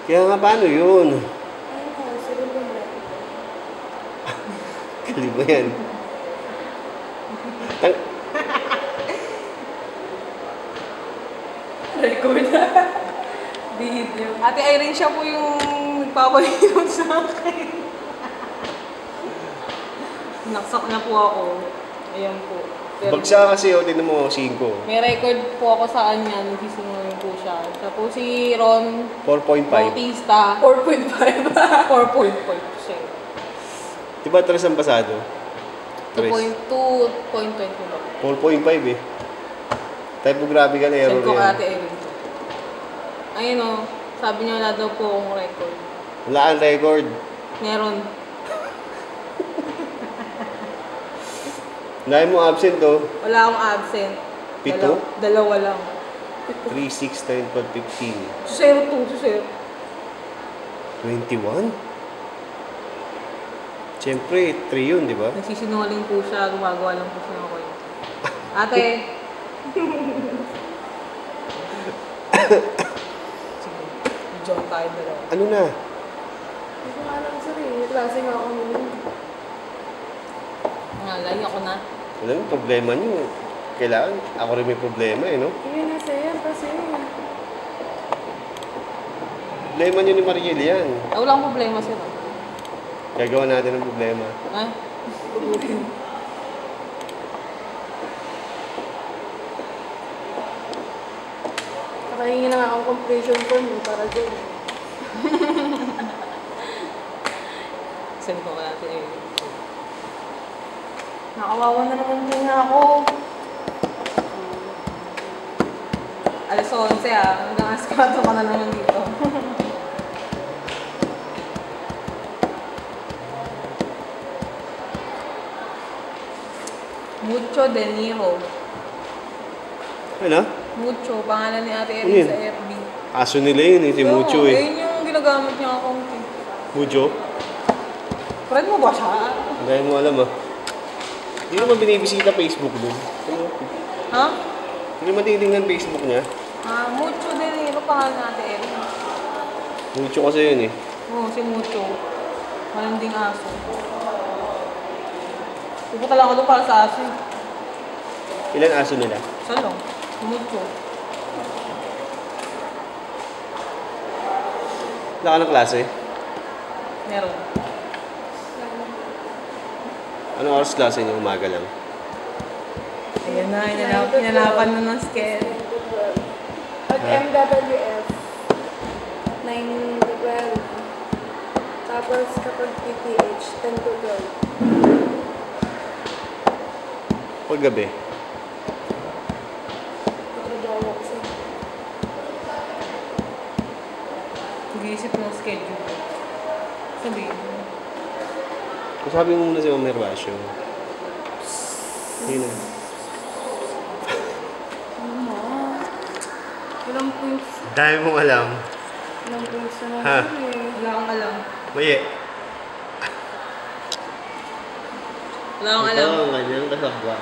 Kaya nga, paano yun? Ayun, sige mo na. Kaliba yan. Record na. Video. Ate Irene, siya po yung nagpapahilot sa akin. Naksak na po ako. Ayan po. Pero, Bagsa kasi, o, tinan mo, 5. may record po ako sa kanya. Nagsisinungaling po siya. Siya po si Ron 4.5. Bautista. 4.5. 4.5 siya. Diba 3 ang pasado? 3. 2.21. 4.5 eh. Typographical error Send ko yan. Ate Irene. Ayun o. Sabi niya wala daw po akong record. Wala ang record. Meron. Dahil mo absent oh. Wala akong absent. 7? Dalawa lang. 3, 6, 10, 12, 15. Susero 2, susero. 21? Siyempre, 3 yun, di ba? Nagsisinungaling po siya, gumagawa lang po siya ng kwento. Ate! Sige, joke tayo dalawa. Ano na? Hindi ko alam sir eh. May klase nga ako ngayon. Ngalay ako na. Alam mo, problema niyo. Kailangan, ako rin may problema eh, no? Yun na sir kasi. Problema niyo ni Mariel yan. Ah, wala akong problema sir. Gagawa natin ng problema. Ah? Nakahingi na nga akong completion form para dyan. Send ko ka natin eh. Nakawawa na naman din nga ako. Alas 11 ah. Hanggang alas 4 ka na naman dito. Mucho De Niro. Ano? Mucho, pangalan ni Ate Ano Erin yun? sa FB. Aso nila yun eh, si Mucho eh. Ayun yung ginagamit niya account eh. Mucho? Friend mo ba siya? Hindi mo alam ah. Hindi naman binibisita Facebook dun. Ano? Ha? Hindi naman titingnan Facebook niya. Ah, Mucho De Niro, pangalan ni Ate Erin. Mucho kasi yun eh. Oo, si Mucho. Malanding aso. Pupunta lang ako doon para sa aso eh. Ilan aso nila? Saan lang? Si Mucho. Wala ka ng klase? Meron. Anong oras klase niyo? Umaga lang. Ayan na, inanapan na ng scale. Pag MWF, 9 to 12. Tapos kapag PPH, 10 to 12. Paggabi. Trabaho ko siya. Nag-iisip ng schedule. Sabihin mo. Sabi mo muna si Ma'am Herbacio. Yun na. Ilang points? Dami mong alam. Ilang points na Ha? lang sir eh. Wala akong alam. Maye. Wala akong alam. Ito ang kanyang kasabwa.